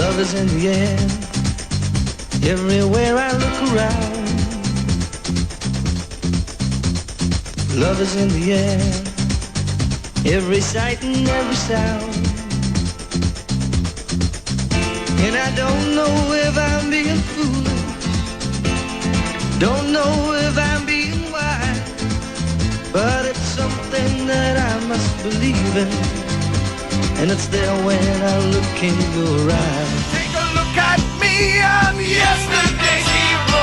Love is in the air, everywhere I look around. Love is in the air, every sight and every sound. And I don't know if I'm being foolish, don't know if I'm being wise, but it's something that I must believe in, and it's there when I look in your eyes. Take a look at me, I'm yesterday's hero,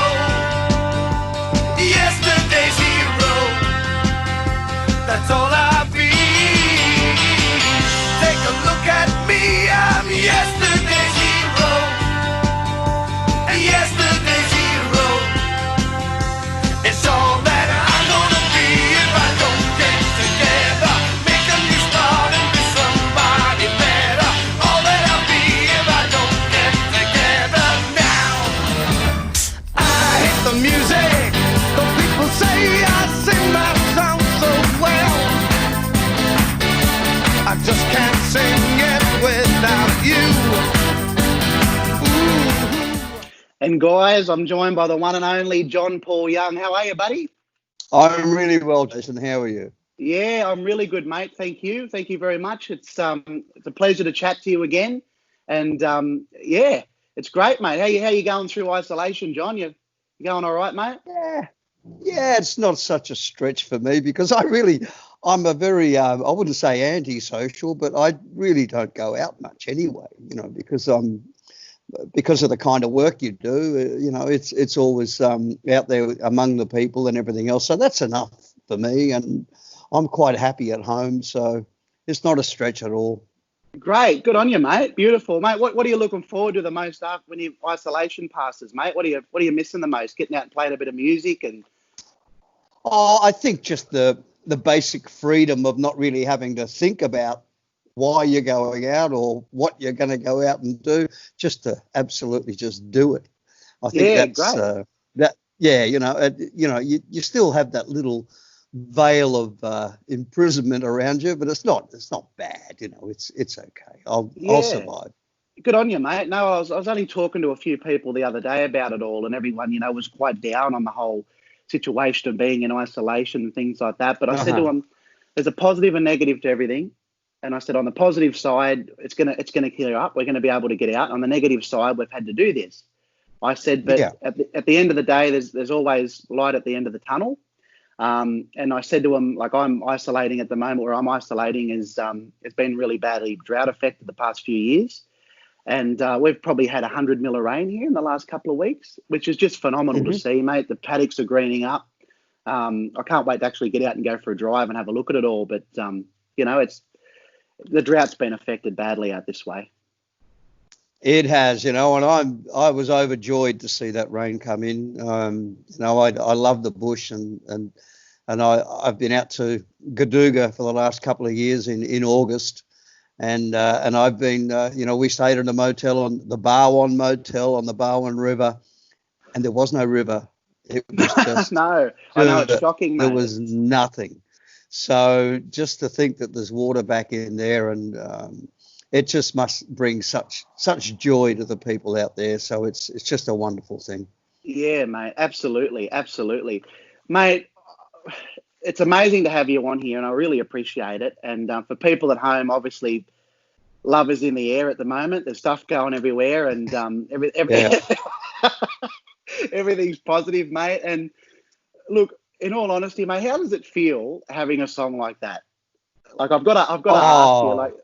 yesterday's hero, that's all I'll be. Take a look at me, I'm yesterday's hero, yesterday's hero, it's all that I'm gonna be if I don't get together, make a new start and be somebody better. All that I'll be if I don't get together now. I hate the music, the people say I sing my song so well. I just can't sing it without you. And guys, I'm joined by the one and only John Paul Young. How are you, buddy? I'm really well, Jason. How are you? Yeah, I'm really good, mate. Thank you. Thank you very much. It's a pleasure to chat to you again. And yeah, it's great, mate. How you going through isolation, John? You going all right, mate? Yeah, it's not such a stretch for me because I'm a very, I wouldn't say antisocial, but I really don't go out much anyway, because of the kind of work you do, it's always out there among the people and everything else. So that's enough for me, and I'm quite happy at home. So it's not a stretch at all. Great, good on you, mate. Beautiful, mate. What are you looking forward to the most after when your isolation passes, mate? What are you missing the most? Getting out and playing a bit of music and. Oh, I think just the basic freedom of not really having to think about why you're going out or what you're going to go out and do, just to absolutely just do it. I think that's great. You still have that little veil of imprisonment around you, but it's not bad. It's okay. I'll survive. Good on you, mate. No, I was only talking to a few people the other day about it all, and everyone, was quite down on the whole situation of being in isolation and things like that. But I said to them, there's a positive and negative to everything. And I said, on the positive side, it's gonna clear up. We're gonna be able to get out. On the negative side, we've had to do this. I said, but at the end of the day, there's always light at the end of the tunnel. And I said to him, like, I'm isolating at the moment. Where I'm isolating is it's been really badly drought affected the past few years. And we've probably had 100 mil of rain here in the last couple of weeks, which is just phenomenal to see, mate. The paddocks are greening up. I can't wait to actually get out and go for a drive and have a look at it all. But, it's the drought's been affected badly out this way. It has, and I was overjoyed to see that rain come in. I love the bush and I've been out to Gaduga for the last couple of years in August. And I've been, we stayed in a motel on the Barwon Motel on the Barwon River, and there was no river. It was just no. I know, it's shocking, mate. There was nothing. So just to think that there's water back in there, and it just must bring such joy to the people out there. So it's just a wonderful thing. Yeah, mate. Absolutely, mate. It's amazing to have you on here, and I really appreciate it. And for people at home, obviously, love is in the air at the moment. There's stuff going everywhere, and everything's positive, mate. And look, in all honesty, mate, how does it feel having a song like that? Like, I've got to ask you, like.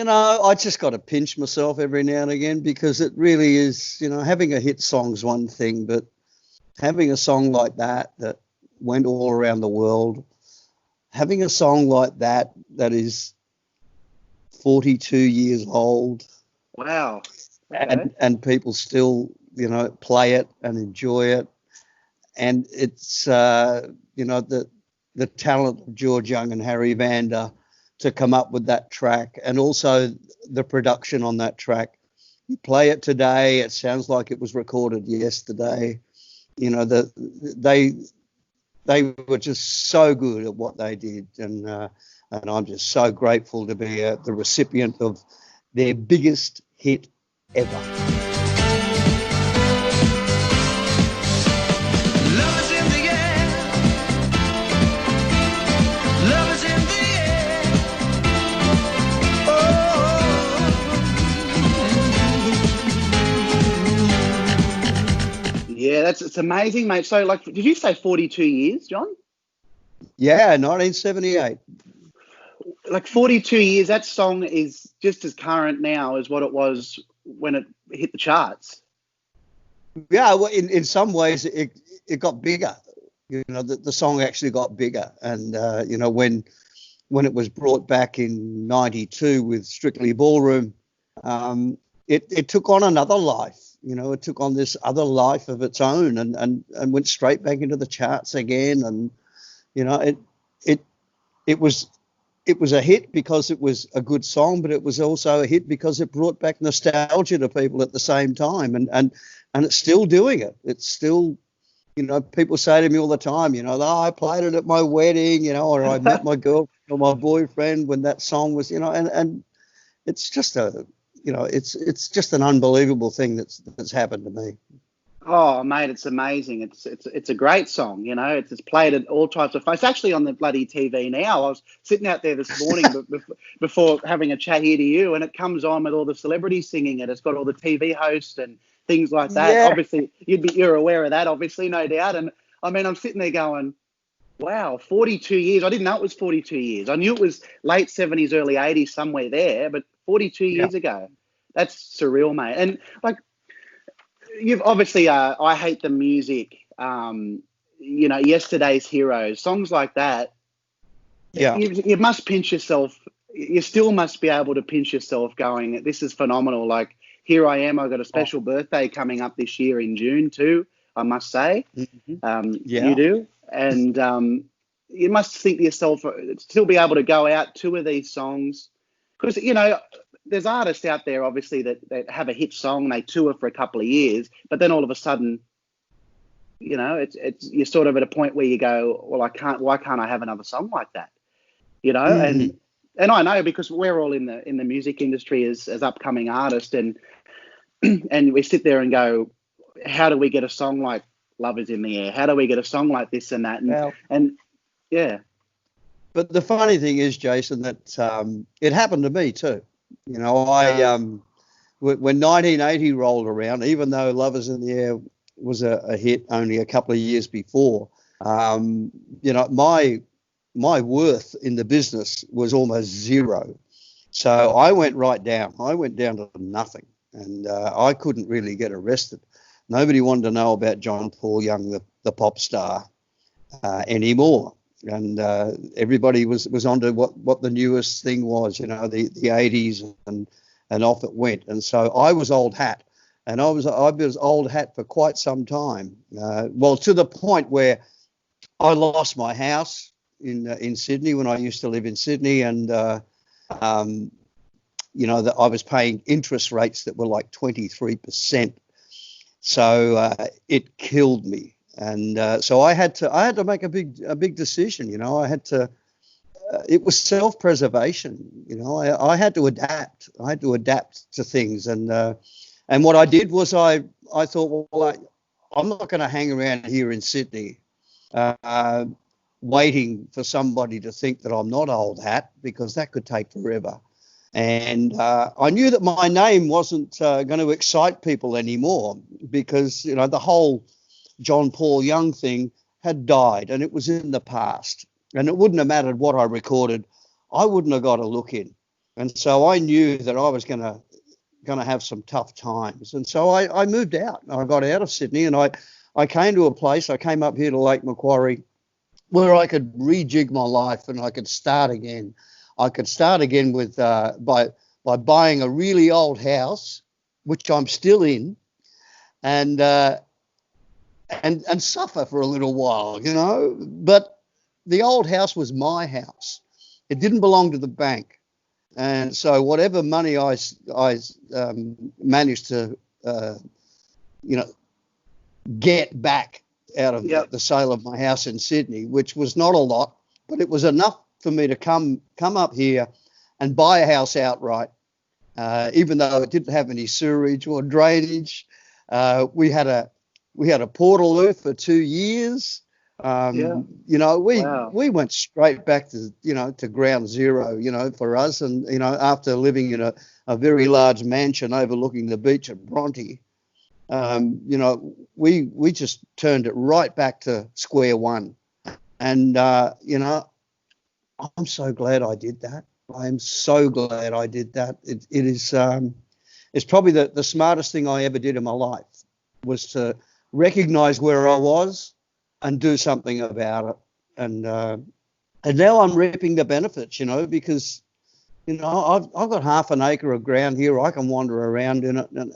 I just got to pinch myself every now and again, because it really is, having a hit song's one thing, but having a song like that went all around the world, having a song like that is 42 years old. Wow. Okay. And people still, play it and enjoy it. And it's, the talent of George Young and Harry Vander to come up with that track, and also the production on that track. You play it today, it sounds like it was recorded yesterday. They were just so good at what they did, and I'm just so grateful to be the recipient of their biggest hit ever. Love is in the air. Love is in the air. Yeah, it's amazing, mate. So, like, did you say 42 years, John? Yeah, 1978. Like 42 years, that song is just as current now as what it was when it hit the charts. Yeah, well, in some ways it got bigger. You know, the song actually got bigger, and you know, when it was brought back in '92 with Strictly Ballroom, it took on another life. You know, it took on this other life of its own, and went straight back into the charts again. And you know, it was a hit because it was a good song, but it was also a hit because it brought back nostalgia to people at the same time, and it's still doing it. It's still, you know, people say to me all the time, you know, oh, I played it at my wedding, you know, or I met my girlfriend or my boyfriend when that song was, you know, and it's just it's just an unbelievable thing that's happened to me. Oh, mate, it's amazing. It's a great song, you know. It's played at all types of fun. It's actually on the bloody TV now. I was sitting out there this morning before having a chat here to you, and it comes on with all the celebrities singing it. It's got all the TV hosts and things like that. Yeah. Obviously, you're aware of that, obviously, no doubt. And I mean, I'm sitting there going, wow, 42 years. I didn't know it was 42 years. I knew it was late 70s, early 80s, somewhere there, but 42 years ago. That's surreal, mate. And like, you've obviously, I Hate the Music, you know, Yesterday's Heroes, songs like that. Yeah. You must pinch yourself. You still must be able to pinch yourself going, this is phenomenal. Like, here I am. I've got a special birthday coming up this year in June too, I must say. You do. And you must think to yourself, still be able to go out, tour these songs. Because, you know, there's artists out there, obviously, that have a hit song, they tour for a couple of years, but then all of a sudden, you know, it's you're sort of at a point where you go, well, why can't I have another song like that? You know, and I know because we're all in the music industry as upcoming artists, and we sit there and go, how do we get a song like Love Is in the Air? How do we get a song like this and that? And yeah. But the funny thing is, Jason, that it happened to me too. You know, when 1980 rolled around, even though Love Is in the Air was a hit only a couple of years before, you know, my worth in the business was almost zero. So I went right down. I went down to nothing, and I couldn't really get arrested. Nobody wanted to know about John Paul Young, the pop star, anymore. And everybody was onto what the newest thing was, you know, the 80s, and off it went. And so I was old hat, and I was old hat for quite some time. Well, to the point where I lost my house in Sydney when I used to live in Sydney, and you know, that I was paying interest rates that were like 23%. So it killed me. And so I had to make a big decision. You know, I had to. It was self-preservation. You know, I had to adapt. I had to adapt to things, and what I did was I thought, well, I'm not going to hang around here in Sydney, waiting for somebody to think that I'm not old hat, because that could take forever. And I knew that my name wasn't going to excite people anymore, because, you know, the whole John Paul Young thing had died and it was in the past, and it wouldn't have mattered what I recorded. I wouldn't have got a look in. And so I knew that I was going to have some tough times. And so I moved out. I got out of Sydney, and I came to a place. I came up here to Lake Macquarie where I could rejig my life and I could start again. I could start again with by buying a really old house, which I'm still in, and suffer for a little while, you know. But the old house was my house. It didn't belong to the bank. And so whatever money I managed to, you know, get back out of the sale of my house in Sydney, which was not a lot, but it was enough for me to come up here and buy a house outright even though it didn't have any sewerage or drainage. We had a portaloo for 2 years. Wow. We went straight back to to ground zero, for us. And after living in a very large mansion overlooking the beach at Bronte, we just turned it right back to square one. And I'm so glad I did that. I am so glad I did that. It's probably the smartest thing I ever did in my life, was to recognize where I was and do something about it. And now I'm reaping the benefits, because I've got half an acre of ground here. I can wander around in it, and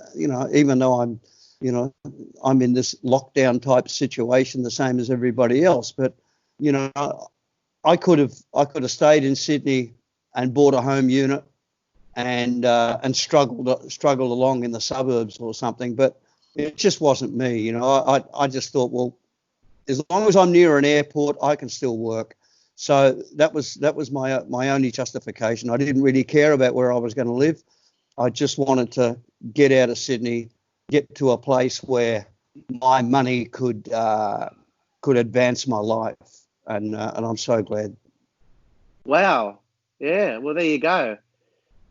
even though I'm in this lockdown type situation, the same as everybody else. But I could have stayed in Sydney and bought a home unit and struggled along in the suburbs or something. But it just wasn't me. I just thought, well, as long as I'm near an airport, I can still work. So that was my only justification. I didn't really care about where I was going to live. I just wanted to get out of Sydney, get to a place where my money could advance my life, and I'm so glad. Wow. Yeah. Well, there you go.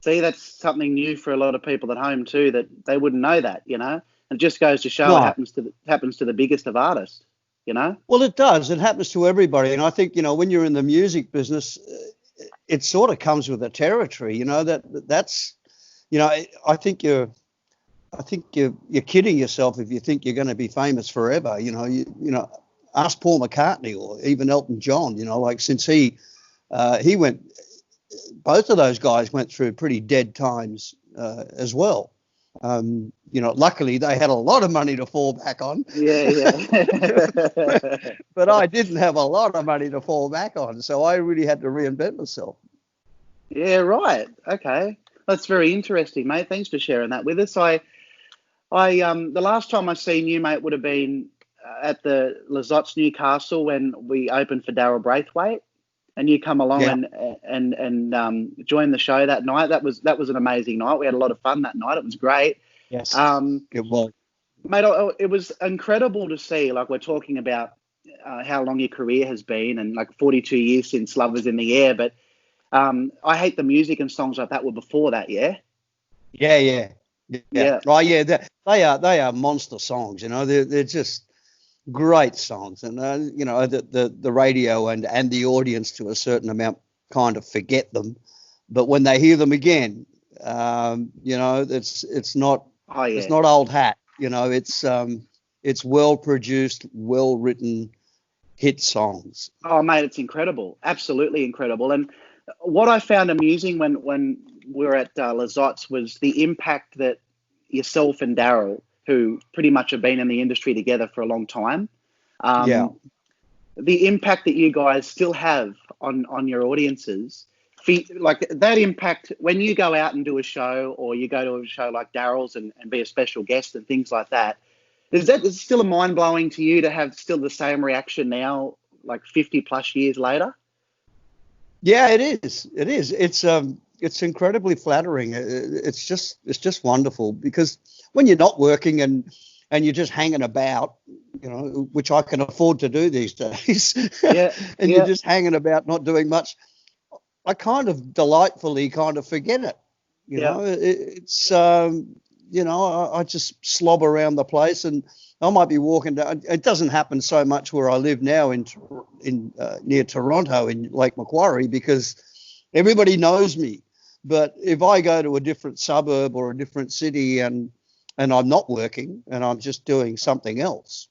See, that's something new for a lot of people at home too, that they wouldn't know that. It just goes to show No. it happens to the biggest of artists. Well, it does. It happens to everybody, and I think when you're in the music business, it sort of comes with the territory. That's I think you're kidding yourself if you think you're going to be famous forever. Ask Paul McCartney or even Elton John. Since he went, both of those guys went through pretty dead times as well. Luckily they had a lot of money to fall back on. Yeah. But I didn't have a lot of money to fall back on, so I really had to reinvent myself. Yeah, right. Okay. That's very interesting, mate. Thanks for sharing that with us. I the last time I seen you, mate, would have been at the Lizottes Newcastle when we opened for Daryl Braithwaite, and you come along and joined the show that night. That was an amazing night. We had a lot of fun that night. It was great. Yes. It was. Mate, it was incredible to see. Like, we're talking about how long your career has been, and like 42 years since Love Was in the Air. But I Hate the Music and songs like that were before that, yeah? Yeah. Right, yeah. They are monster songs. They're just great songs, and the radio and the audience to a certain amount kind of forget them, but when they hear them again, it's not. Oh, yeah. It's not old hat. It's well produced, well written hit songs. Oh, mate, it's incredible. Absolutely incredible. And what I found amusing when we were at Lizottes was the impact that yourself and Daryl, who pretty much have been in the industry together for a long time, the impact that you guys still have on your audiences. Like that impact when you go out and do a show, or you go to a show like Daryl's and be a special guest and things like that, is it still a mind-blowing to you to have still the same reaction now, like 50 plus years later? Yeah, it is. It's incredibly flattering. It's just wonderful, because when you're not working and you're just hanging about, which I can afford to do these days, you're just hanging about, not doing much, I kind of delightfully kind of forget it. It's I just slob around the place, and I might be walking down. It doesn't happen so much where I live now in near Toronto in Lake Macquarie, because everybody knows me. But if I go to a different suburb or a different city and I'm not working and I'm just doing something else,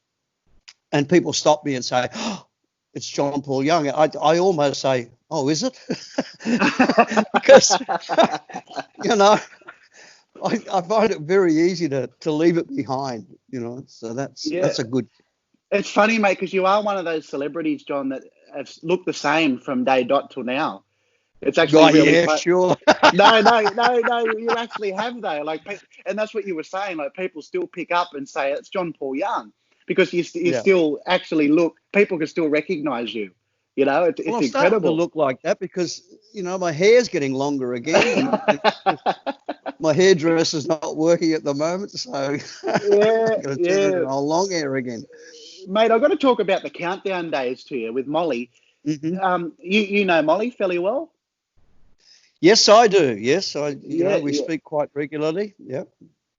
and people stop me and say, "Oh, it's John Paul Young," I almost say, "Oh, is it?" Because I find it very easy to leave it behind, So that's a good. It's funny, mate, because you are one of those celebrities, John, that have looked the same from day dot till now. It's actually really fun. Sure. No, you actually have, though. And that's what you were saying. Like, people still pick up and say it's John Paul Young, because you still actually look. People can still recognise you. You know, Well, it's I'm starting to incredible. look like that because, my hair's getting longer again. And my hairdresser's not working at the moment, so Yeah, I'm going to turn it yeah. into long hair again. Mate, I've got to talk about the countdown days to you with Molly. Hmm. You know Molly fairly well. Yes, I do. Yes, Yeah, we yeah, speak quite regularly. Yeah.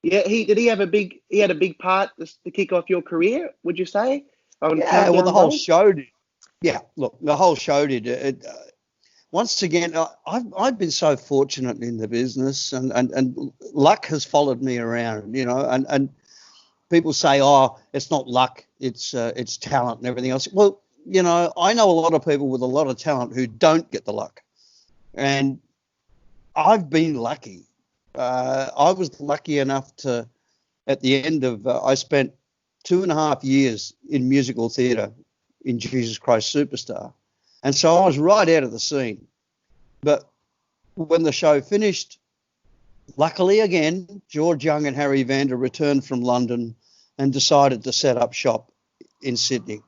yeah. He had a big part to kick off your career. Would you say on Yeah, well, the countdown whole days? show did. Yeah, look, the whole show did. Once again, I've been so fortunate in the business, and luck has followed me around, and people say, oh, it's not luck, it's talent and everything else. Well, I know a lot of people with a lot of talent who don't get the luck, and I've been lucky. I was lucky enough to, at the end of, I spent 2.5 years in musical theatre in Jesus Christ Superstar. And so I was right out of the scene. But when the show finished, luckily again, George Young and Harry Vander returned from London and decided to set up shop in Sydney.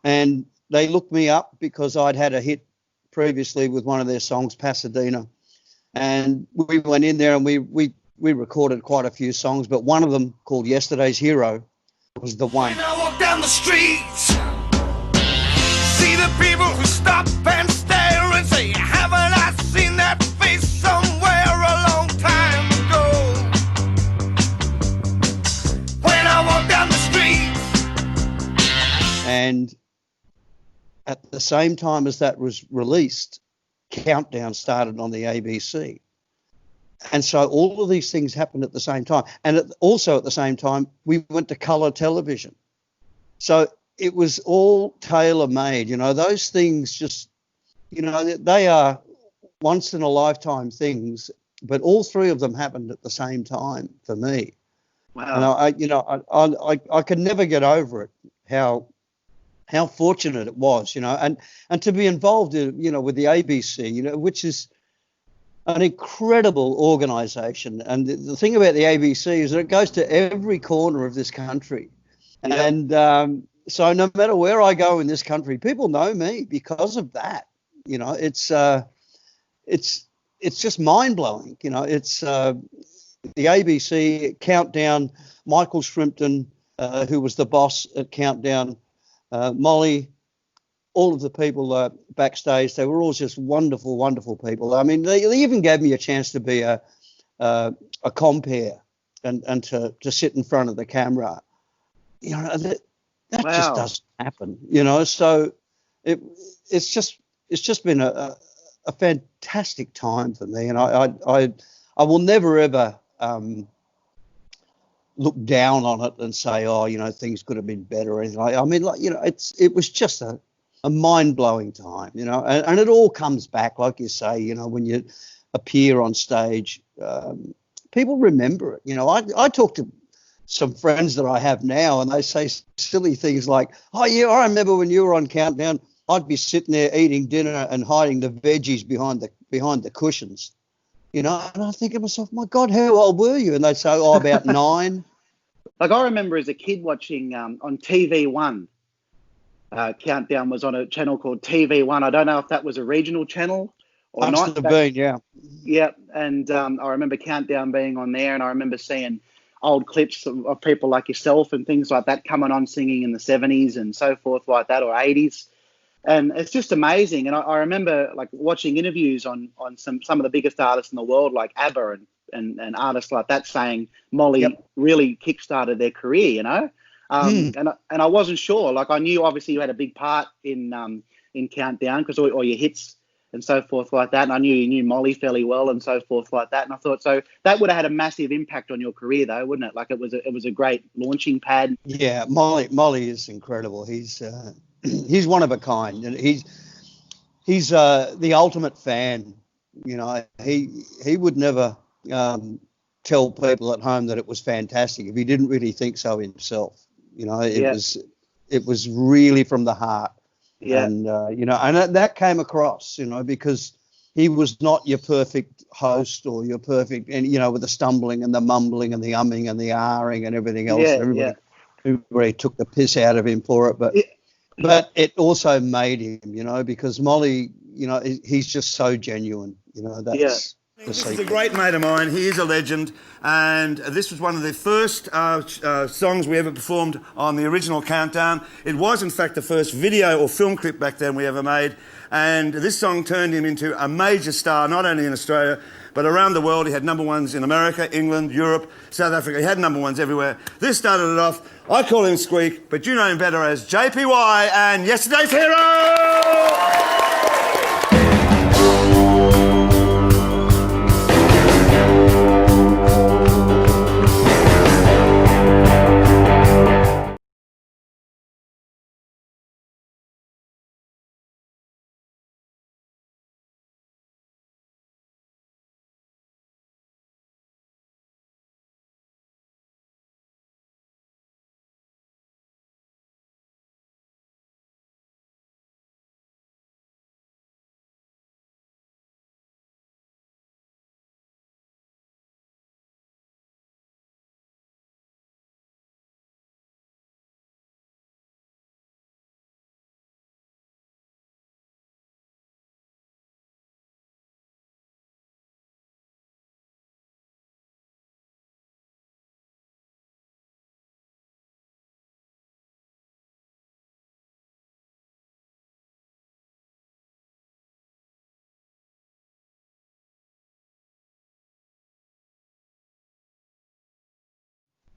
And they looked me up because I'd had a hit previously with one of their songs, Pasadena. And we went in there and we recorded quite a few songs, but one of them called Yesterday's Hero was the one. When I walk down the streets, see the people who stop and stare and say, haven't I seen that face somewhere a long time ago? When I walk down the street. And at the same time as that was released, Countdown started on the ABC. And so all of these things happened at the same time. And also at the same time, we went to colour television. So it was all tailor-made. Those things just, they are once in a lifetime things, but all three of them happened at the same time for me. Wow. And I could never get over it, how fortunate it was, and to be involved in, with the ABC, which is an incredible organisation. And the thing about the ABC is that it goes to every corner of this country. Yep. And so no matter where I go in this country, people know me because of that. It's just mind blowing. It's the ABC, Countdown, Michael Shrimpton, who was the boss at Countdown, Molly, all of the people backstage. They were all just wonderful, wonderful people. I mean, they even gave me a chance to be a compere and to sit in front of the camera. That Wow. just doesn't happen. So it's just been a fantastic time for me, and I will never ever look down on it and say, oh, things could have been better or anything. I mean, it was just a mind-blowing time, and it all comes back, like you say, when you appear on stage, people remember it. I talk to some friends that I have now, and they say silly things like, oh, yeah, I remember when you were on Countdown, I'd be sitting there eating dinner and hiding the veggies behind the cushions, and I think to myself, my God, how old were you? And they'd say, oh, about 9. Like I remember as a kid watching on TV1. Countdown was on a channel called TV1. I don't know if that was a regional channel or Must not. have been, yeah. Yeah, and I remember Countdown being on there, and I remember seeing old clips of people like yourself and things like that coming on singing in the 70s and so forth like that, or 80s. And it's just amazing. And I remember like watching interviews on some of the biggest artists in the world, like ABBA and artists like that, saying Molly really kickstarted their career, And I wasn't sure. Like I knew obviously you had a big part in Countdown because all your hits and so forth like that. And I knew you knew Molly fairly well and so forth like that. And I thought so that would have had a massive impact on your career though, wouldn't it? Like it was a great launching pad. Yeah, Molly is incredible. He's one of a kind, and he's the ultimate fan. He would never tell people at home that it was fantastic if he didn't really think so himself. It was really from the heart. Yeah. And and that came across, because he was not your perfect host or your perfect, and with the stumbling and the mumbling and the umming and the ahhing and everything else. Everybody took the piss out of him for it, but but it also made him, because Molly, he's just so genuine. That's the This is secret. a great mate of mine. He is a legend, and this was one of the first songs we ever performed on the original Countdown. It was, in fact, the first video or film clip back then we ever made, and this song turned him into a major star, not only in Australia, but around the world. He had number ones in America, England, Europe, South Africa. He had number ones everywhere. This started it off. I call him Squeak, but you know him better as JPY and Yesterday's Hero!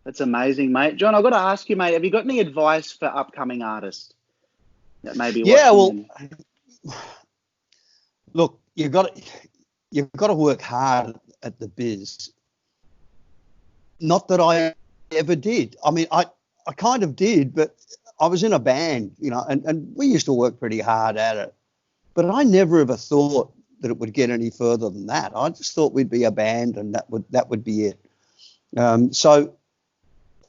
That's amazing, mate. John, I've got to ask you, mate, have you got any advice for upcoming artists that may be watching? Look, you've got to work hard at the biz. Not that I ever did. I mean, I kind of did, but I was in a band, and we used to work pretty hard at it. But I never ever thought that it would get any further than that. I just thought we'd be a band and that would be it. So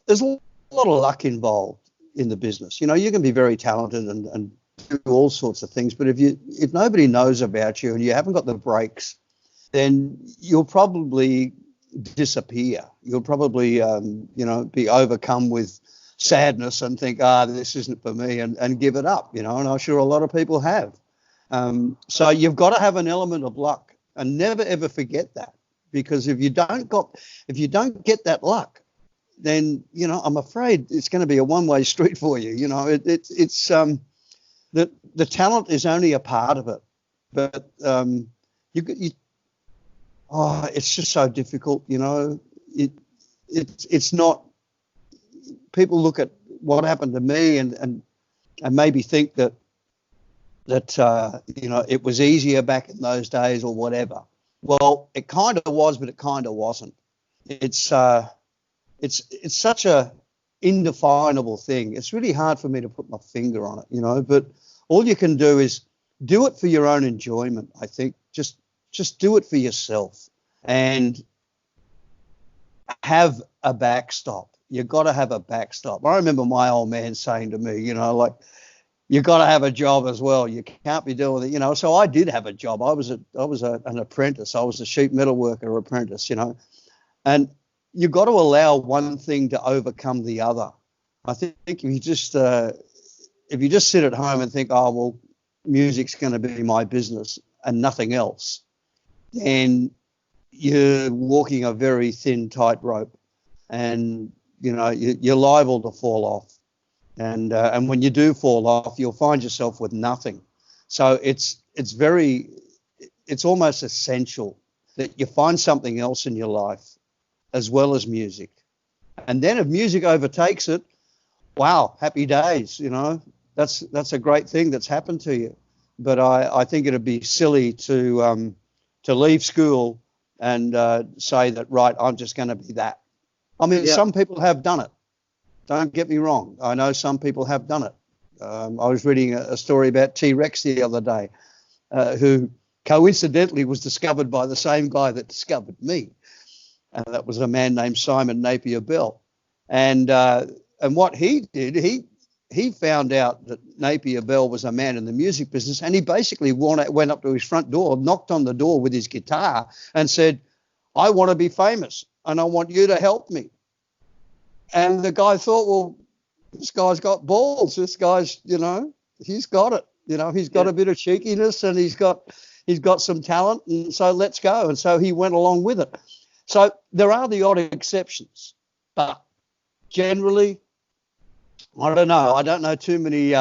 there's a lot of luck involved in the business. You can be very talented and do all sorts of things, but if nobody knows about you and you haven't got the breaks, then you'll probably disappear. You'll probably be overcome with sadness and think, this isn't for me, and give it up. And I'm sure a lot of people have. So you've got to have an element of luck, and never ever forget that, because if you don't get that luck, then I'm afraid it's going to be a one-way street for you. It's the talent is only a part of it, but it's just so difficult. It's not. People look at what happened to me and maybe think that it was easier back in those days or whatever. Well, it kind of was, but it kind of wasn't. It's such a indefinable thing. It's really hard for me to put my finger on it, but all you can do is do it for your own enjoyment. I think just do it for yourself and have a backstop. You've got to have a backstop. I remember my old man saying to me, you got to have a job as well. You can't be doing it, So I did have a job. I was an apprentice. I was a sheet metal worker apprentice, and you've got to allow one thing to overcome the other. I think if you just sit at home and think, oh, well, music's going to be my business and nothing else, then you're walking a very thin tightrope, and you're liable to fall off. And when you do fall off, you'll find yourself with nothing. So it's almost essential that you find something else in your life as well as music. And then if music overtakes it, wow, happy days, that's a great thing that's happened to you. But I think it'd be silly to leave school and say that, right, I'm just going to be that. I mean, Some people have done it. Don't get me wrong. I know some people have done it. I was reading a story about T-Rex the other day, who coincidentally was discovered by the same guy that discovered me. And that was a man named Simon Napier Bell. And what he did, he found out that Napier Bell was a man in the music business, and he basically went up to his front door, knocked on the door with his guitar and said, I want to be famous and I want you to help me. And the guy thought, well, this guy's got balls. This guy's, he's got it. He's got a bit of cheekiness, and he's got some talent, and so let's go. And so he went along with it. So there are the odd exceptions, but generally, I don't know. I don't know too many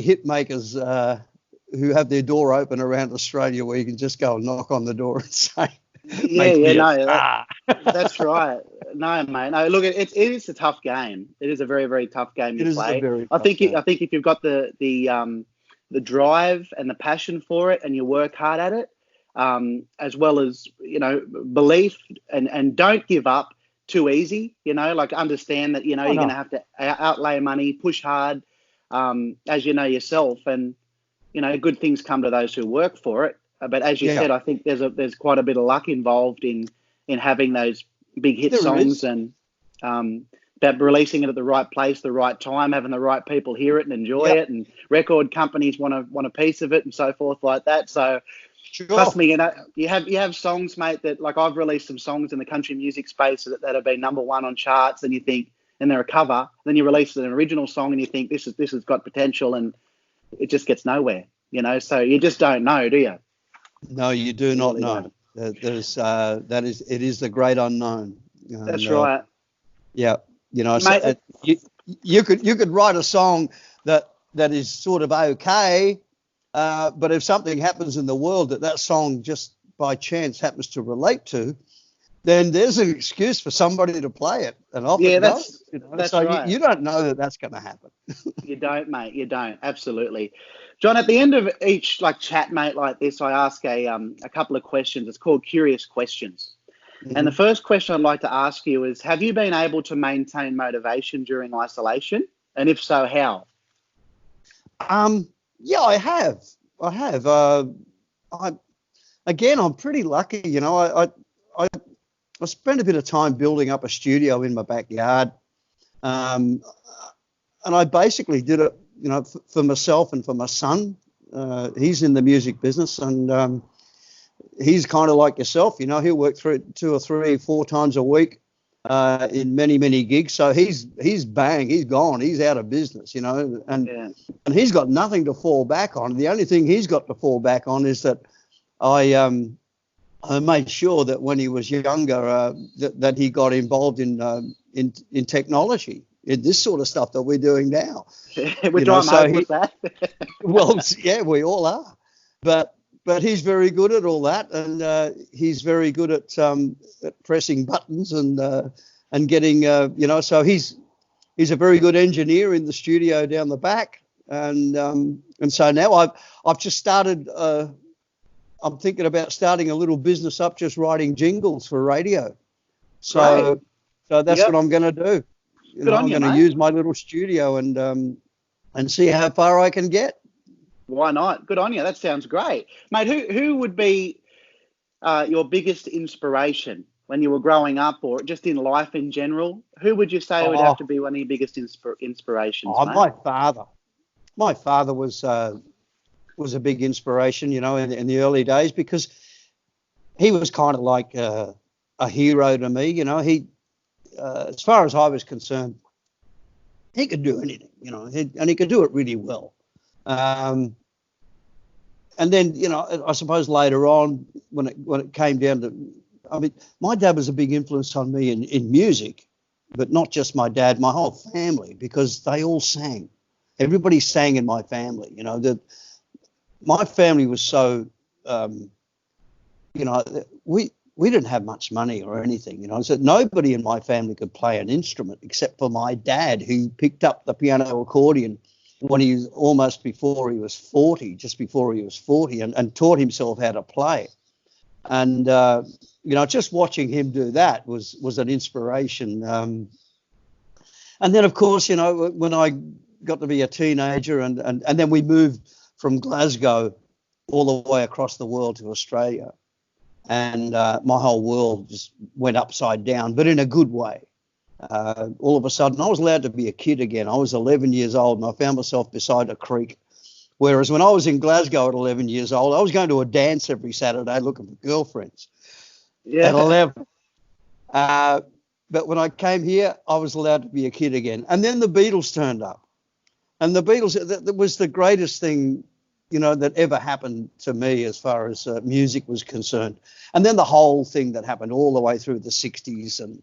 hit makers who have their door open around Australia where you can just go and knock on the door and say, that's right. No, mate. No, look, it is a tough game. It is a very, very tough game to play. I think if you've got the drive and the passion for it, and you work hard at it, as well as belief, and don't give up too easy. Like understand that you're going to have to outlay money, push hard, as you know yourself, and good things come to those who work for it. But as you said, I think there's quite a bit of luck involved in having those big hit songs, and about releasing it at the right place, the right time, having the right people hear it and enjoy it, and record companies want a piece of it, and so forth like that. So trust me, you have songs, mate, that like I've released some songs in the country music space that have been number one on charts, and you think, and they're a cover. Then you release an original song, and you think this has got potential, and it just gets nowhere. So you just don't know, do you? No, you do not know. It is the great unknown. That's right. Yeah, mate, you could write a song that is sort of okay, but if something happens in the world that song just by chance happens to relate to, then there's an excuse for somebody to play it, and off it goes. That's so right. You don't know that's going to happen. You don't, mate. You don't. Absolutely. John, at the end of each chat, mate, like this, I ask a couple of questions. It's called Curious Questions. Mm-hmm. And the first question I'd like to ask you is, have you been able to maintain motivation during isolation? And if so, how? Yeah, I have. I'm pretty lucky. I spent a bit of time building up a studio in my backyard. And I basically did it, for myself and for my son. He's in the music business, and he's kind of like yourself. He'll work through 2 or 3 or 4 times a week in many, many gigs. So he's gone. He's out of business, and he's got nothing to fall back on. The only thing he's got to fall back on is that I made sure that when he was younger that he got involved in technology. This sort of stuff that we're doing now. We're trying hard with that. Well, yeah, we all are. But he's very good at all that, and he's very good at pressing buttons and getting, So he's a very good engineer in the studio down the back, and so now I've just started. I'm thinking about starting a little business up, just writing jingles for radio. So that's what I'm going to do. I'm going to use my little studio and see how far I can get. Why not? Good on you. That sounds great, mate. Who would be your biggest inspiration when you were growing up, or just in life in general? Who would you say would have to be one of your biggest inspirations? Mate? My father. My father was a big inspiration, in the early days, because he was kind of like a hero to me. He. As far as I was concerned, he could do anything, and he could do it really well. And then, I suppose later on, when it came down to, my dad was a big influence on me in music, but not just my dad, my whole family, because they all sang. Everybody sang in my family. My family was so, we didn't have much money or anything, so nobody in my family could play an instrument except for my dad, who picked up the piano accordion when he was just before he was 40, and taught himself how to play. And, just watching him do that was an inspiration. And then, of course, when I got to be a teenager and then we moved from Glasgow all the way across the world to Australia. And my whole world just went upside down, but in a good way. All of a sudden, I was allowed to be a kid again. I was 11 years old, and I found myself beside a creek. Whereas when I was in Glasgow at 11 years old, I was going to a dance every Saturday looking for girlfriends. At 11. But when I came here, I was allowed to be a kid again. And then the Beatles turned up. And the Beatles, that was the greatest thing, that ever happened to me as far as music was concerned. And then the whole thing that happened all the way through the 60s and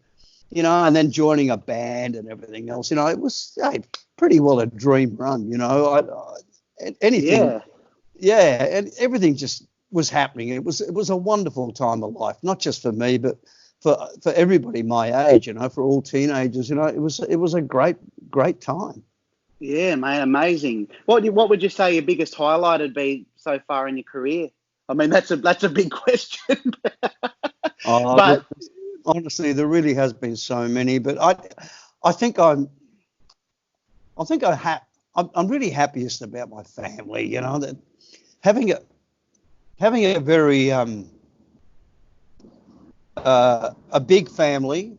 then joining a band and everything else, it was pretty well a dream run, anything. Yeah. And everything just was happening. It was a wonderful time of life, not just for me, but for everybody my age, for all teenagers, it was a great time. Yeah, mate, amazing. What would you say your biggest highlight would be so far in your career? I mean, that's a big question. But honestly, there really has been so many. But I think I'm really happiest about my family. That having a very a big family.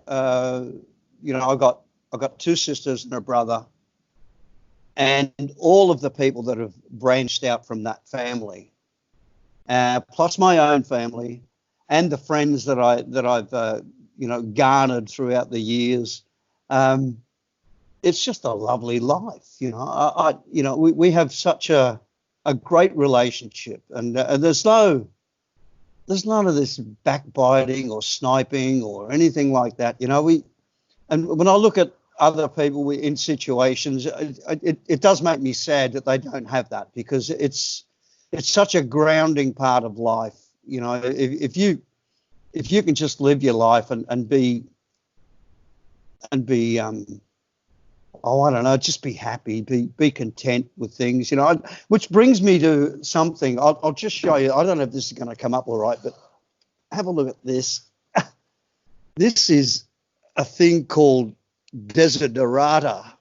I've got two sisters and a brother. And all of the people that have branched out from that family, plus my own family, and the friends that I've garnered throughout the years, it's just a lovely life. We have such a great relationship, and there's none of this backbiting or sniping or anything like that. And when I look at other people in situations, it does make me sad that they don't have that, because it's such a grounding part of life. If you can just live your life and be I don't know, just be happy, be content with things, which brings me to something. I'll just show you. I don't know if this is going to come up all right, but have a look at this. This is a thing called Desiderata.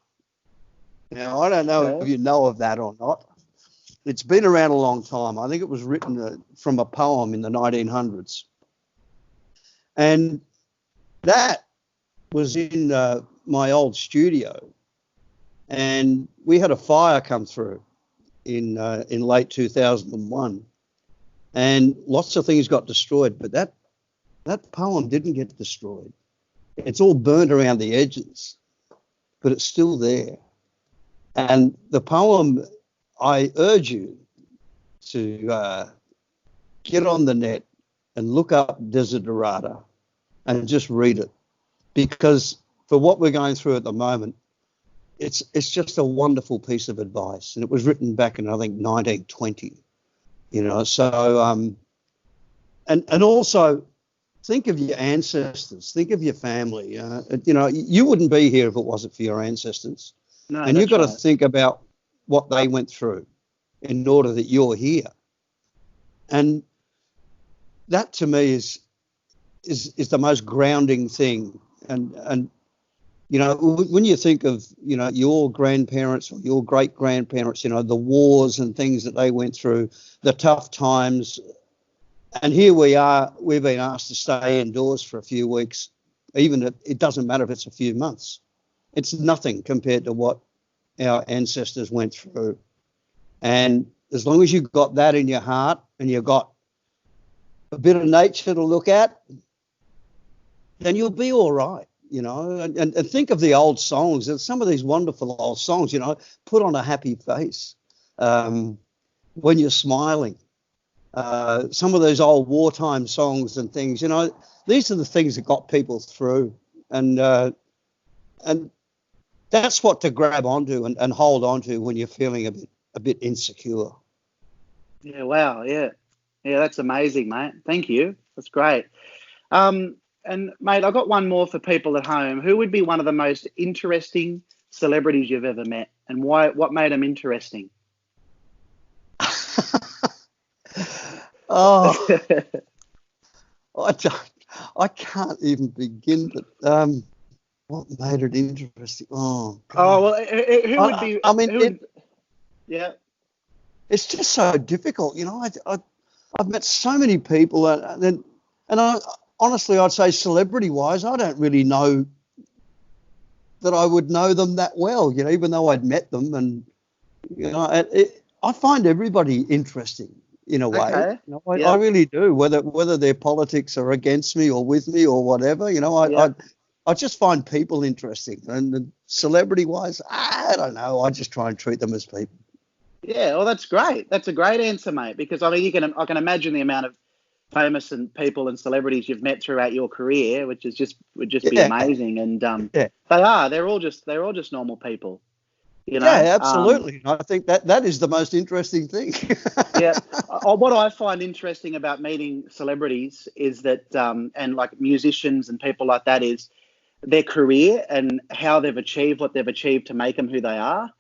Now, I don't know if you know of that or not. It's been around a long time. I think it was written from a poem in the 1900s. And that was in my old studio. And we had a fire come through in late 2001. And lots of things got destroyed, but that poem didn't get destroyed. It's all burnt around the edges, but it's still there. And the poem, I urge you to get on the net and look up Desiderata and just read it, because for what we're going through at the moment, it's just a wonderful piece of advice. And it was written back in, I think, 1920, so, and also, think of your ancestors. Think of your family. You wouldn't be here if it wasn't for your ancestors. No, and you've got to think about what they went through in order that you're here. And that, to me, is the most grounding thing. And when you think of your grandparents or your great grandparents, the wars and things that they went through, the tough times. And here we are, we've been asked to stay indoors for a few weeks, even if it doesn't matter if it's a few months. It's nothing compared to what our ancestors went through. And as long as you've got that in your heart and you've got a bit of nature to look at, then you'll be all right, And think of the old songs. There's some of these wonderful old songs, put on a happy face when you're smiling. Some of those old wartime songs and things, these are the things that got people through, and that's what to grab onto and hold onto when you're feeling a bit insecure. Yeah, wow, yeah, that's amazing, mate. Thank you, that's great. And mate, I've got one more for people at home. Who would be one of the most interesting celebrities you've ever met, and why? What made them interesting? Oh, I can't even begin. But what made it interesting? Oh, God. Oh well, who would be? I mean, yeah, it's just so difficult. I've met so many people, and honestly, I'd say celebrity-wise, I don't really know that I would know them that well. Even though I'd met them, and I find everybody interesting. In a way, okay. I really do. Whether their politics are against me or with me or whatever, I just find people interesting, and celebrity-wise, I don't know. I just try and treat them as people. Yeah, well, that's great. That's a great answer, mate. Because I mean, I can imagine the amount of famous and people and celebrities you've met throughout your career, which would just be amazing. And Yeah. they're all just normal people. You know? Yeah, absolutely. I think that is the most interesting thing. Yeah. What I find interesting about meeting celebrities is that, and like musicians and people like that, is their career and how they've achieved what they've achieved to make them who they are.